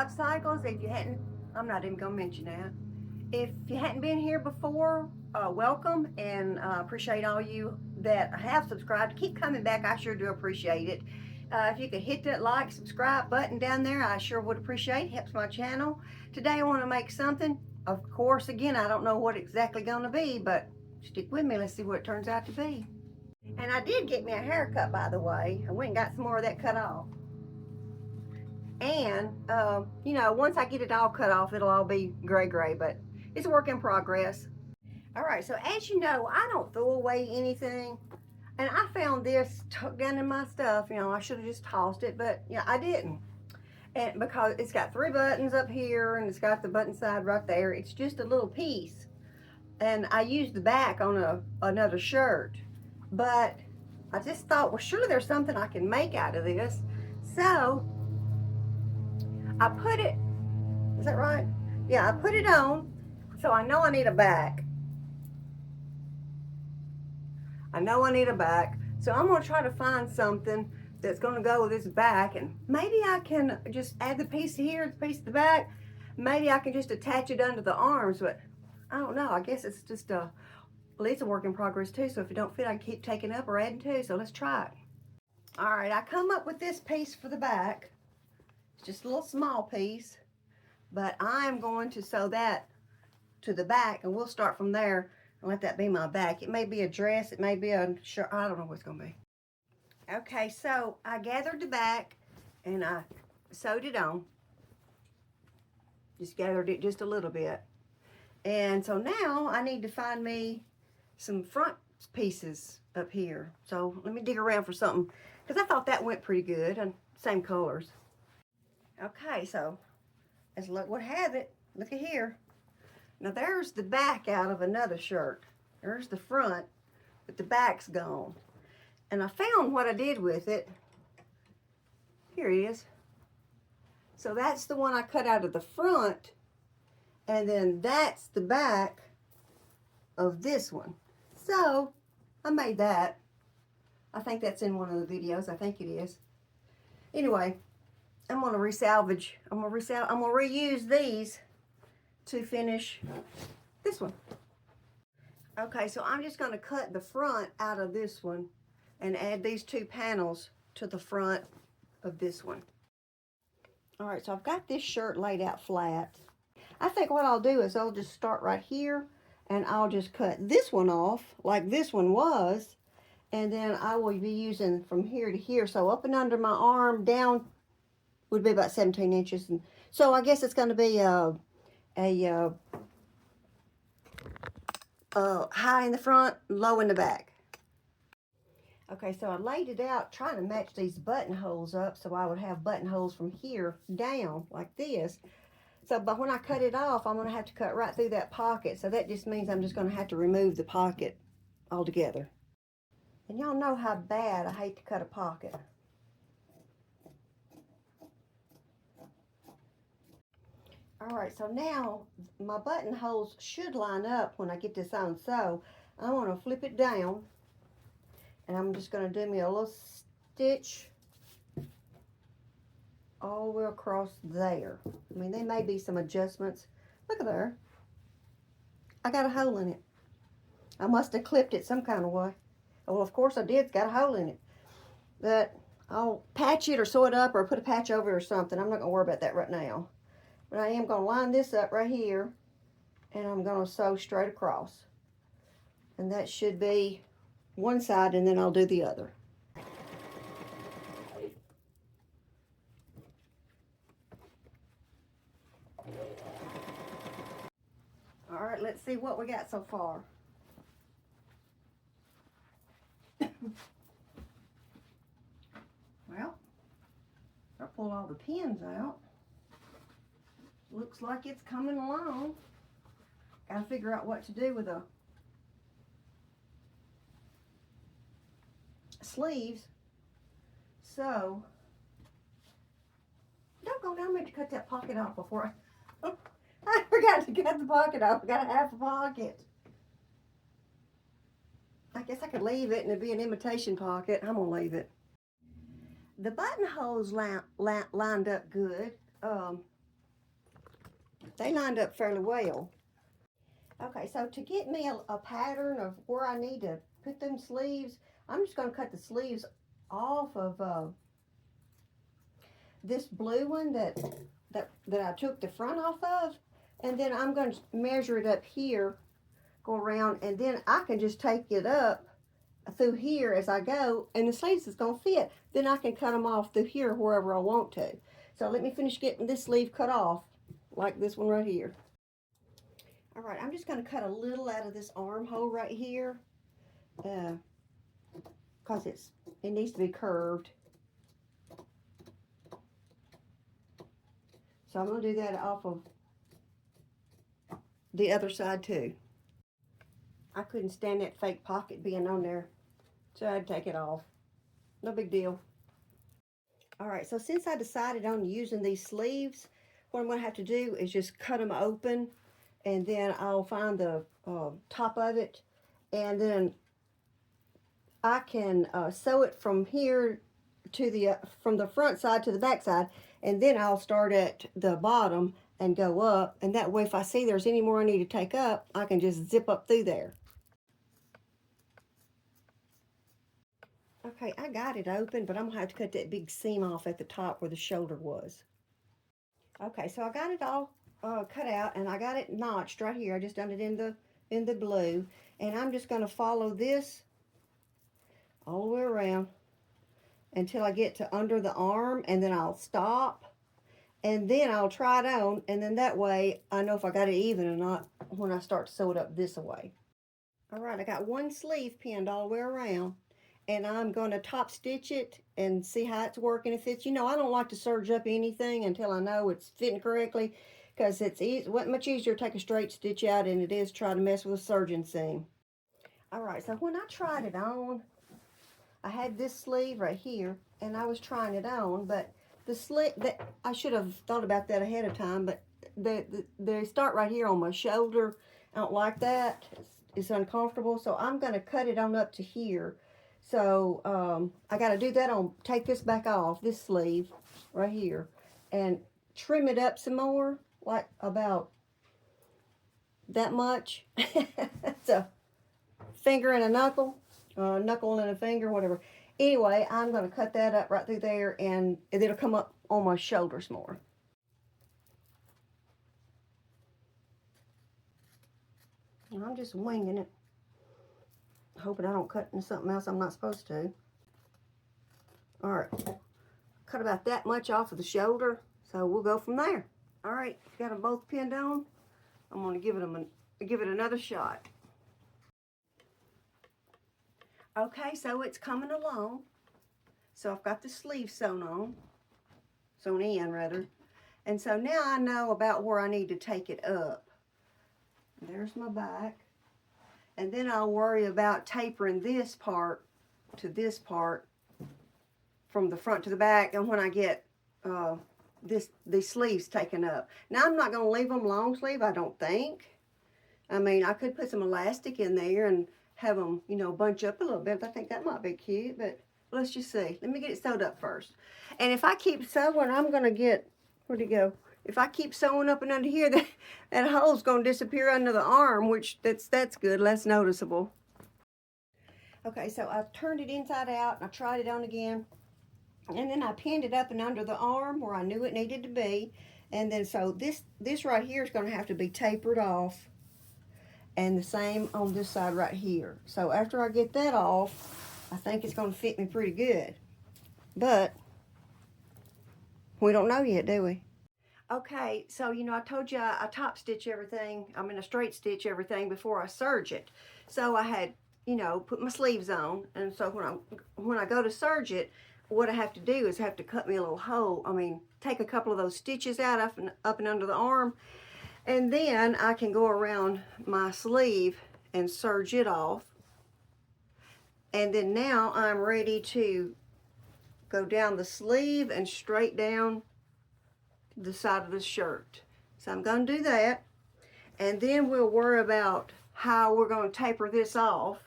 Upcycles. If you hadn't, I'm not even gonna mention that. If you hadn't been here before, welcome, and appreciate all you that have subscribed. Keep coming back, I sure do appreciate it. If you could hit that like, subscribe button down there, I sure would appreciate it. Helps my channel. Today I want to make something. Of course, again, I don't know what exactly gonna be, but stick with me. Let's see what it turns out to be. And I did get me a haircut, by the way. I went and got some more of that cut off. And, you know, once I get it all cut off, it'll all be gray, but it's a work in progress. All right, so as you know, I don't throw away anything. And I found this tucked down in my stuff. You know, I should have just tossed it, but yeah, I didn't. And because it's got 3 buttons up here and it's got the button side right there. It's just a little piece. And I used the back on another shirt. But I just thought, well, surely there's something I can make out of this. So I put it, is that right? Yeah, I put it on. So I know I need a back. I know I need a back. So I'm going to try to find something that's going to go with this back. And maybe I can just add the piece here, the piece of the back. Maybe I can just attach it under the arms. But I don't know. I guess it's just well, it's a work in progress too. So if it don't fit, I can keep taking up or adding to. So let's try it. All right, I come up with this piece for the back. It's just a little small piece. But I'm going to sew that to the back. And we'll start from there. Let that be my back. It may be a dress, it may be a shirt, I don't know what it's gonna be. Okay, so I gathered the back and I sewed it on. Just gathered it just a little bit. And so now I need to find me some front pieces up here. So let me dig around for something, because I thought that went pretty good, and same colors. Okay, so as luck would have it, look at here. Now there's the back out of another shirt. There's the front, but the back's gone. And I found what I did with it. Here it is. So that's the one I cut out of the front, and then that's the back of this one. So I made that. I think that's in one of the videos. I think it is. Anyway, I'm gonna resalvage. I'm gonna reuse these to finish this one. Okay, so I'm just going to cut the front out of this one and add these 2 panels to the front of this one. All right, so I've got this shirt laid out flat. I think what I'll do is I'll just start right here and I'll just cut this one off like this one was, and then I will be using from here to here. So up and under my arm down would be about 17 inches. And so I guess it's going to be high in the front, low in the back. Okay, so I laid it out trying to match these buttonholes up so I would have buttonholes from here down like this. So, but when I cut it off, I'm going to have to cut right through that pocket. So that just means I'm just going to have to remove the pocket altogether. And y'all know how bad I hate to cut a pocket. All right, so now my buttonholes should line up when I get this on. So I want to flip it down, and I'm just going to do me a little stitch all the way across there. I mean, there may be some adjustments. Look at there. I got a hole in it. I must have clipped it some kind of way. Well, of course I did. It's got a hole in it. But I'll patch it or sew it up or put a patch over it or something. I'm not going to worry about that right now. But I am going to line this up right here, and I'm going to sew straight across. And that should be one side, and then I'll do the other. All right, let's see what we got so far. Well, I'll pull all the pins out. Looks like it's coming along. Gotta figure out what to do with the sleeves. So, don't go down there to cut that pocket off before I forgot to cut the pocket off. I got a half a pocket. I guess I could leave it and it'd be an imitation pocket. I'm gonna leave it. The buttonholes lined up good. they lined up fairly well. Okay, so to get me a pattern of where I need to put them sleeves, I'm just going to cut the sleeves off of this blue one that I took the front off of, and then I'm going to measure it up here, go around, and then I can just take it up through here as I go, and the sleeves is going to fit. Then I can cut them off through here wherever I want to. So let me finish getting this sleeve cut off, like this one right here. All right, I'm just going to cut a little out of this armhole right here, because it needs to be curved. So I'm going to do that off of the other side too. I couldn't stand that fake pocket being on there, so I had to take it off. No big deal. All right, so since I decided on using these sleeves, what I'm going to have to do is just cut them open, and then I'll find the top of it, and then I can sew it from here to the from the front side to the back side, and then I'll start at the bottom and go up, and that way if I see there's any more I need to take up, I can just zip up through there. Okay, I got it open, but I'm gonna have to cut that big seam off at the top where the shoulder was. Okay, so I got it all cut out, and I got it notched right here. I just done it in the blue, and I'm just gonna follow this all the way around until I get to under the arm, and then I'll stop, and then I'll try it on, and then that way I know if I got it even or not when I start to sew it up this way. All right, I got one sleeve pinned all the way around, and I'm going to top stitch it and see how it's working. If it's, I don't like to serge up anything until I know it's fitting correctly, because it's much easier to take a straight stitch out than it is try to mess with a serging seam. All right, so when I tried it on, I had this sleeve right here, and I was trying it on, but the sleeve, I should have thought about that ahead of time, but they start right here on my shoulder. I don't like that. It's uncomfortable, so I'm going to cut it on up to here. So I got to do that take this back off, this sleeve right here, and trim it up some more, like about that much. It's a finger and a knuckle, knuckle and a finger, whatever. Anyway, I'm going to cut that up right through there, and it'll come up on my shoulders more. And I'm just winging it, hoping I don't cut into something else I'm not supposed to. All right, cut about that much off of the shoulder, so we'll go from there. All right, got them both pinned on. I'm going to give it another shot. Okay, so it's coming along. So I've got the sleeve sewn in rather. And so now I know about where I need to take it up. There's my back. And then I'll worry about tapering this part to this part from the front to the back, and when I get these sleeves taken up. Now I'm not going to leave them long sleeve, I don't think. I mean, I could put some elastic in there and have them, bunch up a little bit. I think that might be cute, but let's just see. Let me get it sewed up first. And if I keep sewing, I'm going to get, where'd it go? If I keep sewing up and under here, that hole's going to disappear under the arm, which that's good, less noticeable. Okay, so I turned it inside out, and I tried it on again. And then I pinned it up and under the arm where I knew it needed to be. And then so this right here is going to have to be tapered off. And the same on this side right here. So after I get that off, I think it's going to fit me pretty good. But we don't know yet, do we? Okay, so I told you I top stitch everything. I mean, I straight stitch everything before I serge it. So I had, put my sleeves on. And so when I go to serge it, what I have to do is have to cut me a little hole. I mean, take a couple of those stitches out up and under the arm, and then I can go around my sleeve and serge it off. And then now I'm ready to go down the sleeve and straight down the side of the shirt. So I'm going to do that, and then we'll worry about how we're going to taper this off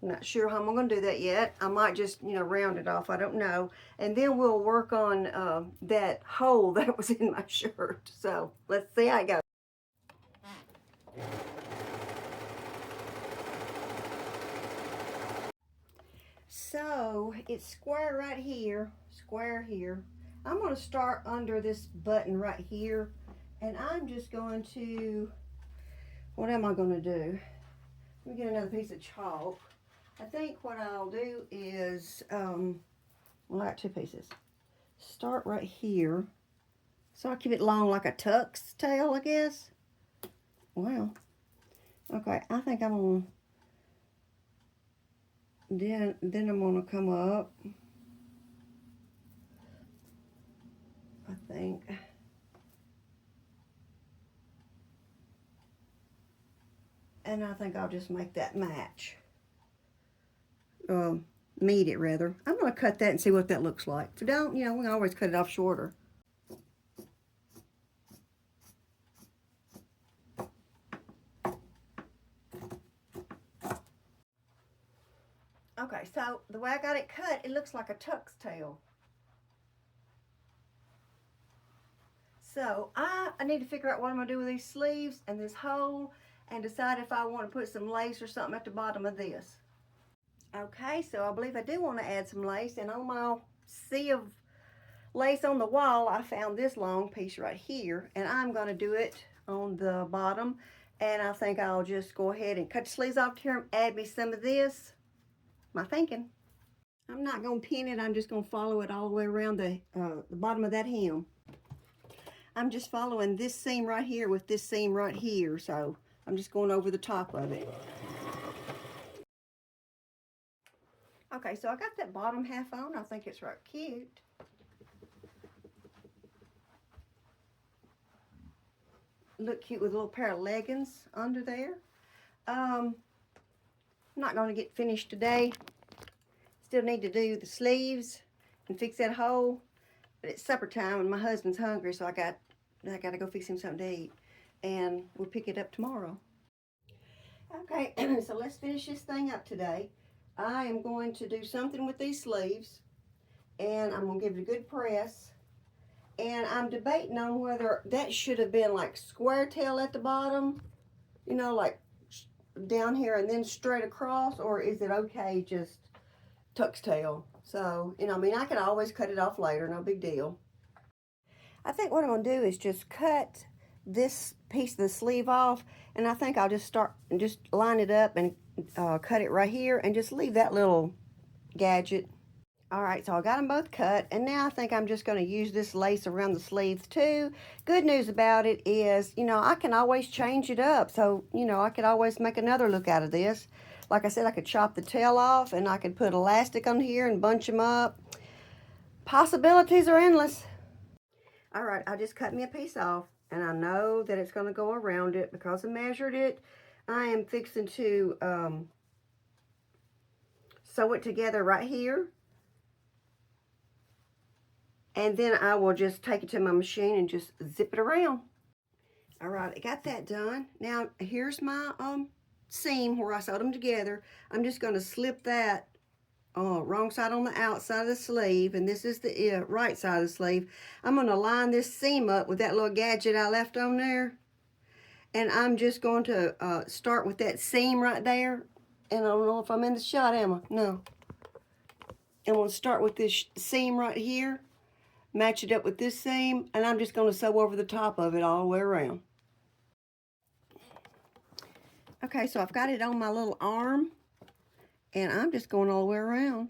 I'm not sure how I'm going to do that yet. I might just, you know, round it off. I don't know. And then we'll work on that hole that was in my shirt. So let's see how it goes. So it's square right here, square here. I'm going to start under this button right here. And I'm just going to, what am I going to do? Let me get another piece of chalk. I think what I'll do is, well, I got 2 pieces. Start right here. So I'll keep it long like a tuck's tail, I guess. Wow. Okay, I think I'm gonna, then I'm gonna come up. I think. And I think I'll just make that match. Meet it rather. I'm gonna cut that and see what that looks like. If I don't, you know, we can always cut it off shorter. Okay, so the way I got it cut, it looks like a tuck's tail. So I need to figure out what I'm gonna do with these sleeves and this hole and decide if I want to put some lace or something at the bottom of this. Okay, so I believe I do want to add some lace, and on my sea of lace on the wall, I found this long piece right here, and I'm going to do it on the bottom, and I think I'll just go ahead and cut the sleeves off here and add me some of this. My thinking. I'm not going to pin it, I'm just going to follow it all the way around the bottom of that hem. I'm just following this seam right here with this seam right here, so I'm just going over the top of it. Okay, so I got that bottom half on. I think it's right cute. Look cute with a little pair of leggings under there. I'm not going to get finished today. Still need to do the sleeves and fix that hole. But it's supper time and my husband's hungry, so I got to go fix him something to eat. And we'll pick it up tomorrow. Okay, so let's finish this thing up today. I am going to do something with these sleeves, and I'm going to give it a good press. And I'm debating on whether that should have been like square tail at the bottom, you know, like down here and then straight across, or is it okay just tuck's tail? So, you know, I mean, I can always cut it off later, no big deal. I think what I'm going to do is just cut this piece of the sleeve off, and I think I'll just start and just line it up and cut it right here and just leave that little gadget. All right, so I got them both cut, and now I think I'm just going to use this lace around the sleeves too. Good news about it is, you know, I can always change it up, so, you know, I could always make another look out of this. Like I said, I could chop the tail off, and I could put elastic on here and bunch them up. Possibilities are endless. All right, I just cut me a piece off, and I know that it's going to go around it because I measured it. I am fixing to sew it together right here. And then I will just take it to my machine and just zip it around. All right, I got that done. Now, here's my seam where I sewed them together. I'm just going to slip that wrong side on the outside of the sleeve, and this is the right side of the sleeve. I'm going to line this seam up with that little gadget I left on there. And I'm just going to start with that seam right there. And I don't know if I'm in the shot, am I? No. I'm going to start with this seam right here. Match it up with this seam. And I'm just going to sew over the top of it all the way around. Okay, so I've got it on my little arm. And I'm just going all the way around.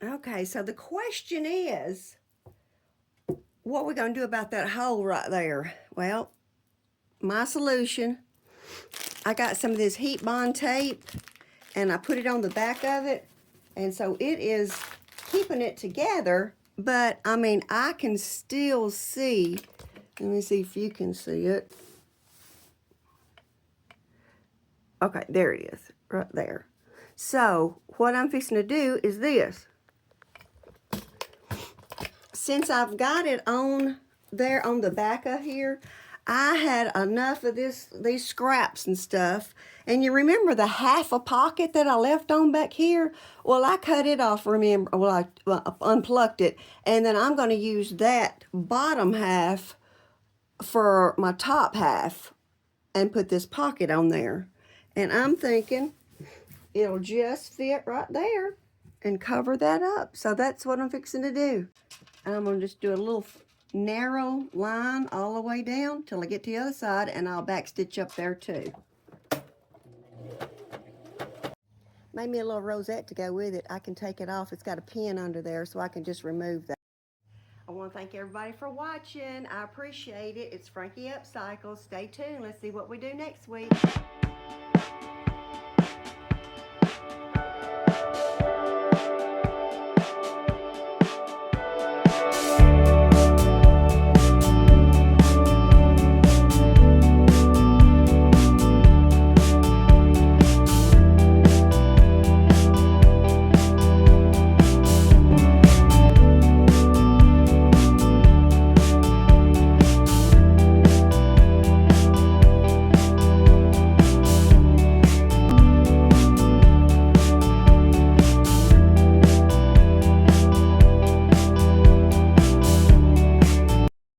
Okay, so the question is, what are we going to do about that hole right there? Well, my solution, I got some of this heat bond tape, and I put it on the back of it, and so it is keeping it together, but, I mean, I can still see, let me see if you can see it. Okay, there it is, right there. So, what I'm fixing to do is this. Since I've got it on there on the back of here, I had enough of these scraps and stuff. And you remember the half a pocket that I left on back here? Well, I cut it off, remember. Well, I unplugged it. And then I'm going to use that bottom half for my top half and put this pocket on there. And I'm thinking it'll just fit right there and cover that up. So that's what I'm fixing to do. I'm going to just do a little narrow line all the way down till I get to the other side, and I'll back stitch up there too. Made me a little rosette to go with it. I can take it off. It's got a pin under there, so I can just remove that. I want to thank everybody for watching. I appreciate it. It's Frankie Upcycles. Stay tuned. Let's see what we do next week.